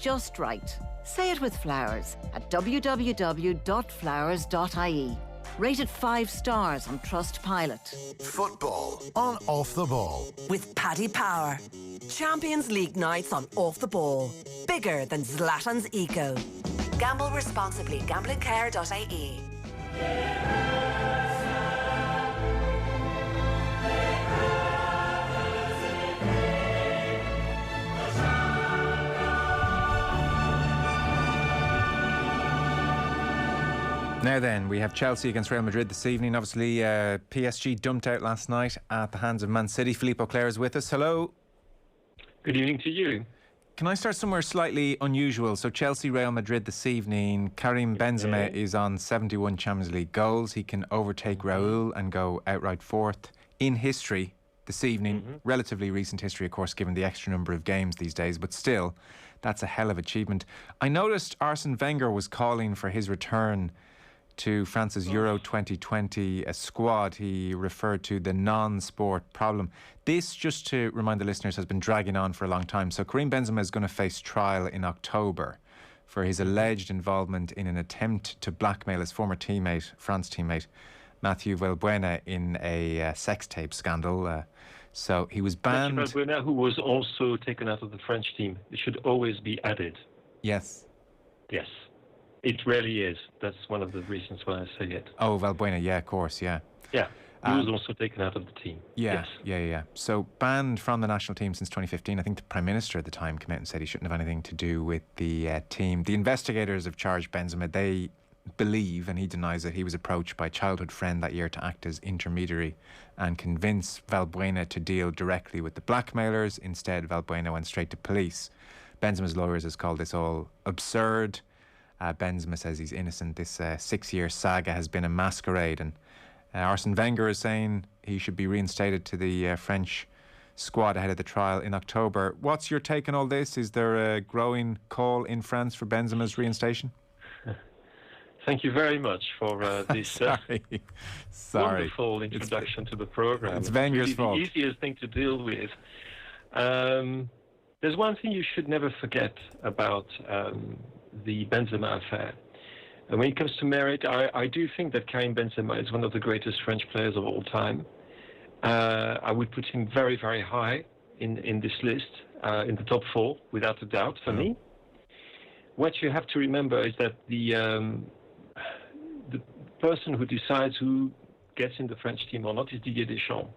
just right. Say it with flowers at www.flowers.ie. Rated 5 stars on Trustpilot. Football on Off the Ball. With Paddy Power. Champions League nights on Off the Ball. Bigger than Zlatan's Eco. Gamble responsibly. Gamblingcare.ie. Now then, we have Chelsea against Real Madrid this evening. Obviously, PSG dumped out last night at the hands of Man City. Philippe Auclair is with us. Hello. Good evening to you. Can I start somewhere slightly unusual? So Chelsea, Real Madrid this evening. Karim Benzema is on 71 Champions League goals. He can overtake Raul and go outright fourth in history this evening. Relatively recent history, of course, given the extra number of games these days. But still, that's a hell of achievement. I noticed Arsene Wenger was calling for his return to France's Euro 2020 squad. He referred to the non-sport problem. This, just to remind the listeners, has been dragging on for a long time. So Karim Benzema is going to face trial in October for his alleged involvement in an attempt to blackmail his former teammate, France teammate, Mathieu Valbuena, in a sex tape scandal. So he was banned. Mathieu Valbuena, who was also taken out of the French team. It should always be added. Yes. Yes. It really is. That's one of the reasons why I say it. Oh, Valbuena, yeah, of course, yeah. Yeah, he was also taken out of the team. Yeah, yes. yeah. So banned from the national team since 2015. I think the Prime Minister at the time came out and said he shouldn't have anything to do with the team. The investigators have charged Benzema. They believe, and he denies that he was approached by a childhood friend that year to act as intermediary and convince Valbuena to deal directly with the blackmailers. Instead, Valbuena went straight to police. Benzema's lawyers has called this all absurd. Benzema says he's innocent. This 6-year saga has been a masquerade, and Arsene Wenger is saying he should be reinstated to the French squad ahead of the trial in October. What's your take on all this? Is there a growing call in France for Benzema's reinstation? Thank you very much for this wonderful introduction to the programme. It's Wenger's fault. The easiest thing to deal with. There's one thing you should never forget about the Benzema affair. And when it comes to merit, I do think that Karim Benzema is one of the greatest French players of all time. I would put him very, very high in this list, in the top 4, without a doubt, for me. What you have to remember is that the person who decides who gets in the French team or not is Didier Deschamps.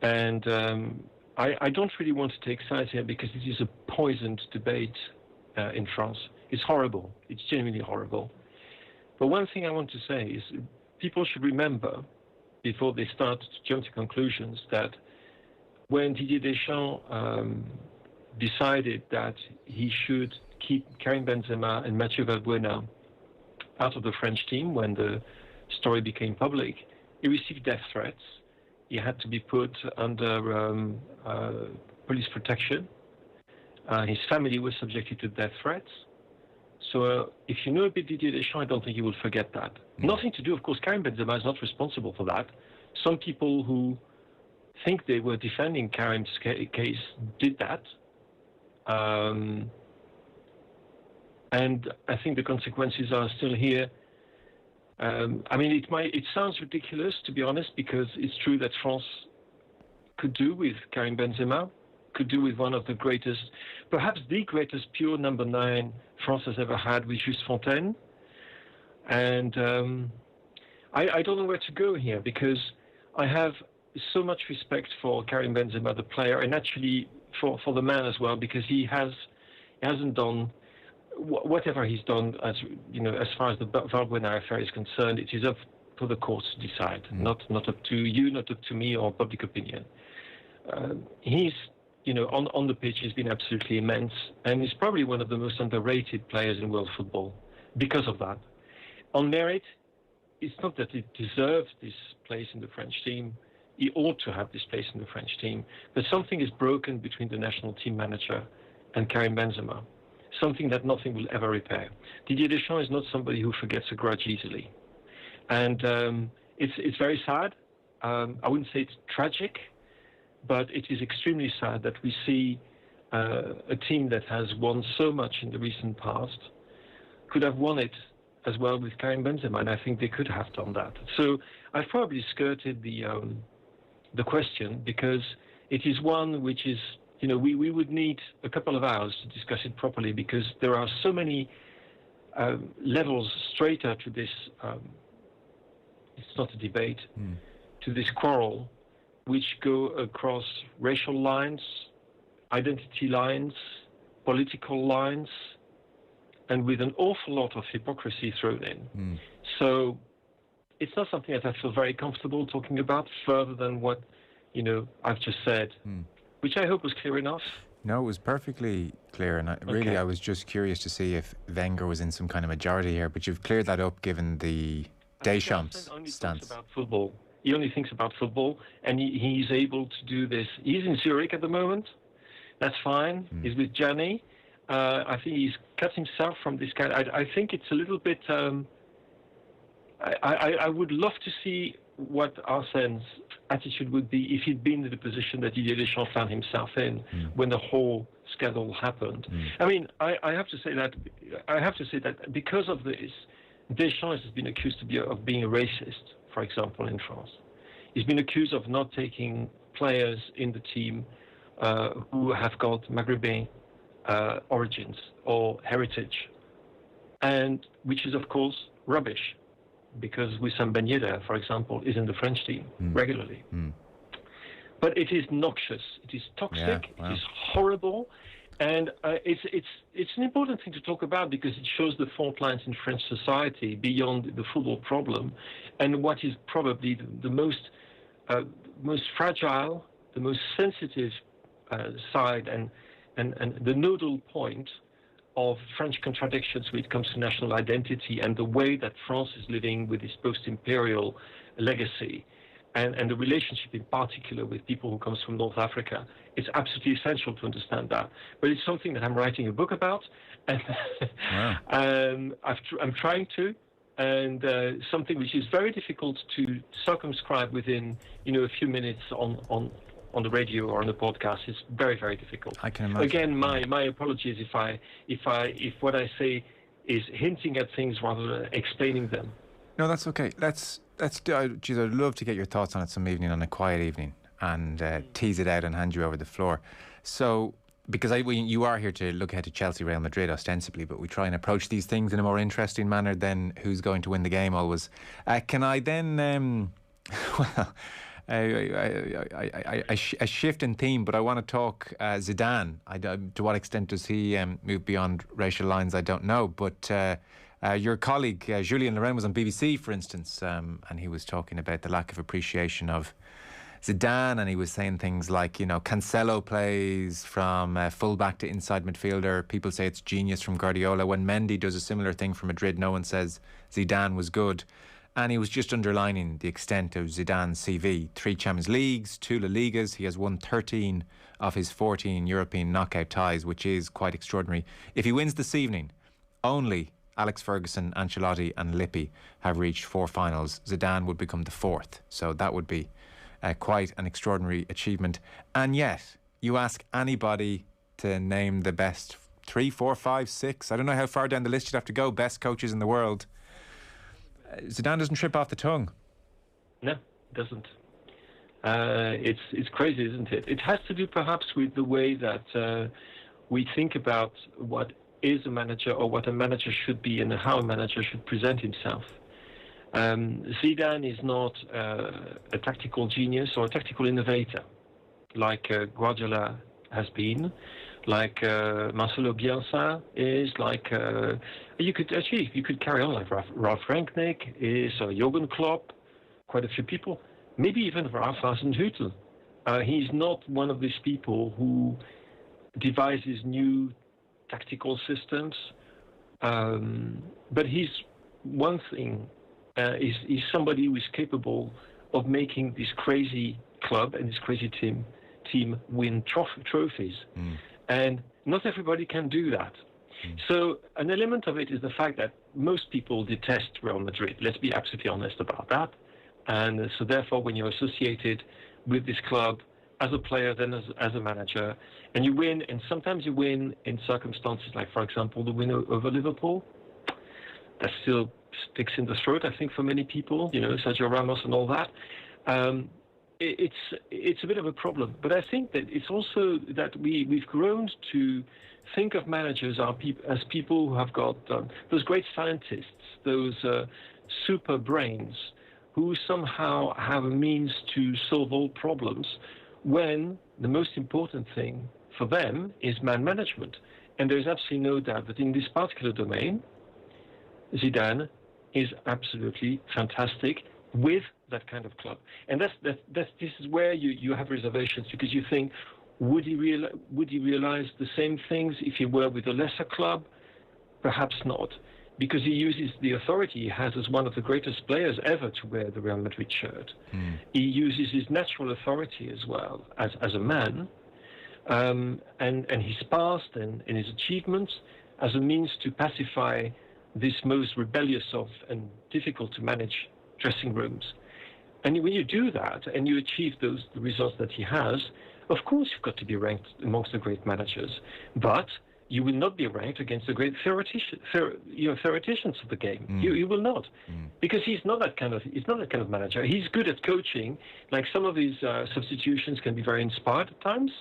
And I don't really want to take sides here because it is a poisoned debate in France. It's horrible. It's genuinely horrible. But one thing I want to say is people should remember, before they start to jump to conclusions, that when Didier Deschamps decided that he should keep Karim Benzema and Mathieu Valbuena out of the French team, when the story became public, he received death threats. He had to be put under police protection. His family was subjected to death threats. So if you know a bit Didier Deschamps, I don't think you will forget that. Nothing to do, of course, Karim Benzema is not responsible for that. Some people who think they were defending Karim's case did that. And I think the consequences are still here. I mean, it sounds ridiculous, to be honest, because it's true that France could do with Karim Benzema, could do with one of the greatest, perhaps the greatest pure number 9 France has ever had, with Just Fontaine. And I don't know where to go here, because I have so much respect for Karim Benzema, the player, and actually for the man as well, because he hasn't done whatever he's done, as you know, as far as the Valbuena affair is concerned. It is up for the courts to decide, not up to you, not up to me or public opinion. He's, you know, on the pitch, he's been absolutely immense, and he's probably one of the most underrated players in world football because of that. On merit, it's not that he deserves this place in the French team. He ought to have this place in the French team, but something is broken between the national team manager and Karim Benzema. Something that nothing will ever repair. Didier Deschamps is not somebody who forgets a grudge easily. And it's very sad. I wouldn't say it's tragic, but it is extremely sad that we see a team that has won so much in the recent past could have won it as well with Karim Benzema, and I think they could have done that. So I've probably skirted the question because it is one which is, we would need a couple of hours to discuss it properly because there are so many levels straighter to this. It's not a debate, to this quarrel, which go across racial lines, identity lines, political lines, and with an awful lot of hypocrisy thrown in. So it's not something that I feel very comfortable talking about further than what, I've just said, which I hope was clear enough. No, it was perfectly clear, and I was just curious to see if Wenger was in some kind of majority here, but you've cleared that up given the Deschamps stance. About football. He only thinks about football, and he's able to do this. He's in Zurich at the moment. That's fine. He's with Gianni. I think he's cut himself from this kind. I think it's a little bit. I would love to see what Arsene's attitude would be if he'd been in the position that Didier Deschamps found himself in when the whole scandal happened. I mean, I have to say that because of this, Deschamps has been accused of being a racist, for example, in France. He's been accused of not taking players in the team who have got Maghrebin origins or heritage, and which is, of course, rubbish, because Wissam Ben Yedder, for example, is in the French team regularly. But it is noxious, it is toxic, it is horrible, and it's an important thing to talk about because it shows the fault lines in French society beyond the football problem, and what is probably the most fragile, the most sensitive side, and the nodal point of French contradictions when it comes to national identity and the way that France is living with its post-imperial legacy, and the relationship in particular with people who comes from North Africa. It's absolutely essential to understand that. But it's something that I'm writing a book about, and I'm trying to, and something which is very difficult to circumscribe within, a few minutes on the radio or on the podcast. Is very, very difficult. I can imagine. Again, my apologies if what I say is hinting at things rather than explaining them. No, that's okay. Let's geez, I'd love to get your thoughts on it some evening, on a quiet evening, and tease it out and hand you over the floor. So, because you are here to look ahead to Chelsea, Real Madrid, ostensibly, but we try and approach these things in a more interesting manner than who's going to win the game always. Can I then, a shift in theme, but I want to talk Zidane. To what extent does he move beyond racial lines, I don't know, but your colleague Julien Loren was on BBC, for instance, and he was talking about the lack of appreciation of Zidane, and he was saying things like, Cancelo plays from full-back to inside midfielder. People say it's genius from Guardiola. When Mendy does a similar thing for Madrid, no one says Zidane was good. And he was just underlining the extent of Zidane's CV. 3 Champions Leagues, 2 La Ligas. He has won 13 of his 14 European knockout ties, which is quite extraordinary. If he wins this evening, only Alex Ferguson, Ancelotti and Lippi have reached 4 finals. Zidane would become the 4th. So that would be quite an extraordinary achievement. And yet, you ask anybody to name the best 3, 4, 5, 6, I don't know how far down the list you'd have to go, best coaches in the world. Zidane doesn't trip off the tongue. No, it doesn't. It's crazy, isn't it? It has to do perhaps with the way that we think about what is a manager or what a manager should be and how a manager should present himself. Zidane is not a tactical genius or a tactical innovator like Guardiola has been, like Marcelo Bielsa is, like you could carry on, like Ralf Rangnick is, Jürgen Klopp, quite a few people, maybe even Ralf Hasenhüttl. He's not one of these people who devises new tactical systems, but he's one thing. He's somebody who is capable of making this crazy club and this crazy team win trophies. And not everybody can do that. So an element of it is the fact that most people detest Real Madrid. Let's be absolutely honest about that. And so therefore, when you're associated with this club, as a player than as a manager. And you win, and sometimes you win in circumstances like, for example, the win over Liverpool. That still sticks in the throat, I think, for many people, Sergio Ramos and all that. It's a bit of a problem. But I think that it's also that we've grown to think of managers as people who have got those great scientists, those super brains, who somehow have a means to solve all problems, when the most important thing for them is man management. And there's absolutely no doubt that in this particular domain, Zidane is absolutely fantastic with that kind of club. And this is where you have reservations, because you think, would he realize the same things if he were with a lesser club? Perhaps not, because he uses the authority he has as one of the greatest players ever to wear the Real Madrid shirt. He uses his natural authority as well as a man, and his past and his achievements as a means to pacify this most rebellious and difficult to manage dressing rooms. And when you do that and you achieve the results that he has, of course you've got to be ranked amongst the great managers, but you will not be ranked against the great theoreticians of the game. You will not, because he's not that kind of manager. He's good at coaching. Like, some of his substitutions can be very inspired at times.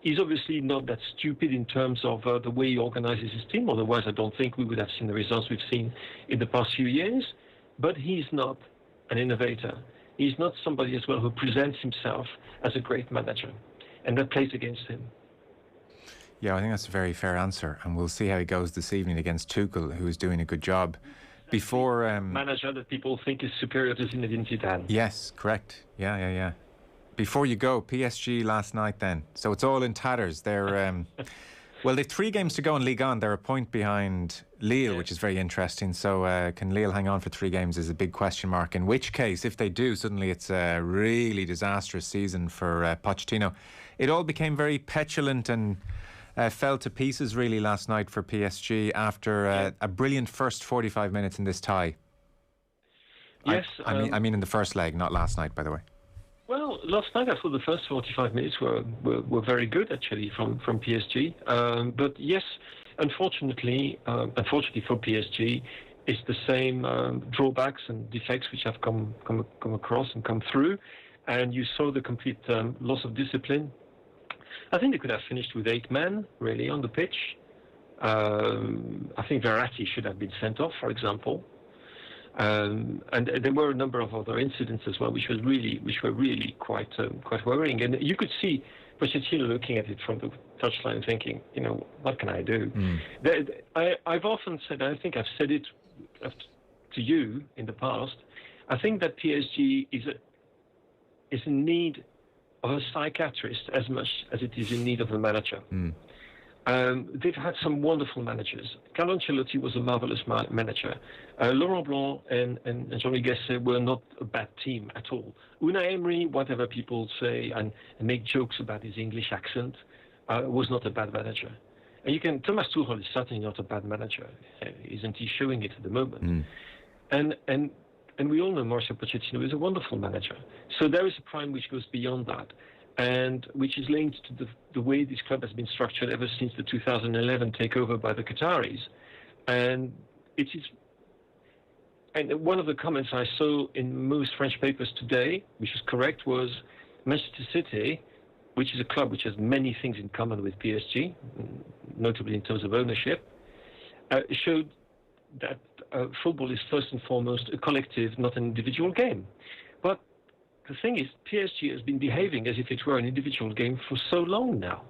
He's obviously not that stupid in terms of the way he organizes his team. Otherwise, I don't think we would have seen the results we've seen in the past few years. But he's not an innovator. He's not somebody as well who presents himself as a great manager. And that plays against him. Yeah, I think that's a very fair answer. And we'll see how he goes this evening against Tuchel, who is doing a good job. Before manager that people think is superior to Zinedine Zidane. Yes, correct. Yeah. Before you go, PSG last night then. So it's all in tatters. They're well, they've 3 games to go in Ligue 1. They're a point behind Lille, which is very interesting. So can Lille hang on for 3 games is a big question mark. In which case, if they do, suddenly it's a really disastrous season for Pochettino. It all became very petulant and fell to pieces really last night for PSG after a brilliant first 45 minutes in this tie. Yes. I mean in the first leg, not last night, by the way. Well, last night I thought the first 45 minutes were very good, actually, from PSG. But yes, unfortunately for PSG, it's the same drawbacks and defects which have come across and come through. And you saw the complete loss of discipline. I think they could have finished with 8 men, really, on the pitch. I think Verratti should have been sent off, for example. And there were a number of other incidents as well, which were really quite worrying. And you could see Pochettino looking at it from the touchline, thinking, what can I do? I've often said, I think I've said it to you in the past, I think that PSG is in need of a psychiatrist as much as it is in need of a manager. They've had some wonderful managers. Carlo Ancelotti was a marvelous manager. Laurent Blanc and Jean-Louis Gasset were not a bad team at all. Unai Emery, whatever people say and make jokes about his English accent, was not a bad manager. And Thomas Tuchel is certainly not a bad manager. Isn't he showing it at the moment? And we all know Mauricio Pochettino is a wonderful manager. So there is a prime which goes beyond that, and which is linked to the way this club has been structured ever since the 2011 takeover by the Qataris. And one of the comments I saw in most French papers today, which is correct, was Manchester City, which is a club which has many things in common with PSG, notably in terms of ownership, showed that football is first and foremost a collective, not an individual game. But the thing is, PSG has been behaving as if it were an individual game for so long now.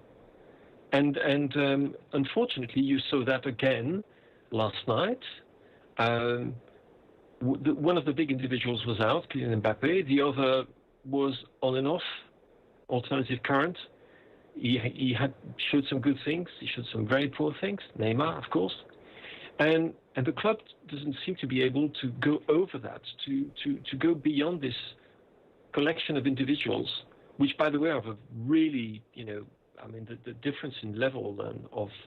And unfortunately, you saw that again last night. One of the big individuals was out, Kylian Mbappé. The other was on and off, alternative current. He had showed some good things. He showed some very poor things. Neymar, of course. And the club doesn't seem to be able to go over that, to go beyond this collection of individuals, which, by the way, are really, the difference in level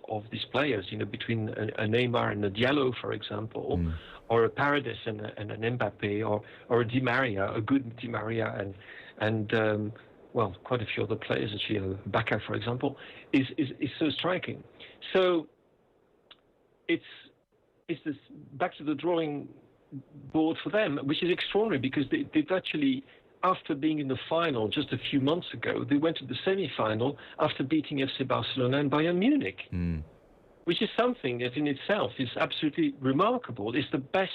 of these players, between a Neymar and a Diallo, for example, or a Paredes and an Mbappé, or a Di Maria, a good Di Maria, and well, quite a few other players, actually, Baka, for example, is so striking. So it's this back to the drawing board for them, which is extraordinary because they've actually, after being in the final just a few months ago, they went to the semi-final after beating FC Barcelona and Bayern Munich, which is something that in itself is absolutely remarkable. It's the best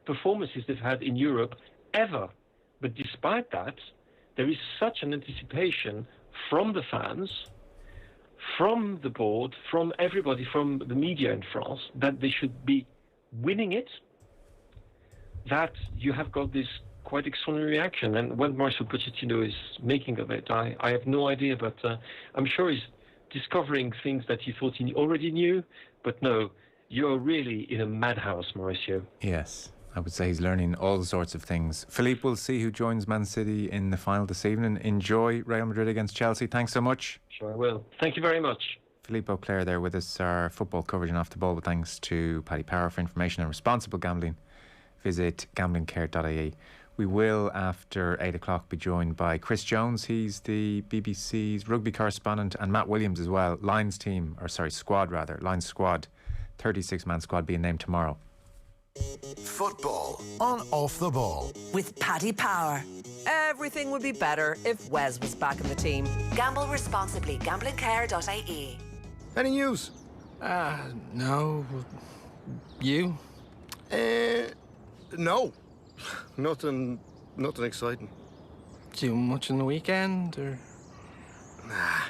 performances they've had in Europe ever. But despite that, there is such an anticipation from the fans, from the board, from everybody, from the media in France, that they should be winning it, that you have got this quite extraordinary reaction. And what Mauricio Pochettino is making of it, I have no idea, but I'm sure he's discovering things that he thought he already knew. But no, you're really in a madhouse, Mauricio. Yes, I would say he's learning all sorts of things. Philippe, we'll see who joins Man City in the final this evening. Enjoy Real Madrid against Chelsea. Thanks so much. Sure I will. Thank you very much. Philippe Auclair there with us, our football coverage and off the ball. But thanks to Paddy Power for information on responsible gambling. Visit gamblingcare.ie. We will, after 8 o'clock, be joined by Chris Jones. He's the BBC's rugby correspondent, and Matt Williams as well. Lions squad, 36-man squad being named tomorrow. Football on Off the Ball. With Paddy Power. Everything would be better if Wes was back in the team. Gamble responsibly. Gamblingcare.ie. Any news? No. You? No. Nothing exciting. Do much in the weekend, or? Nah.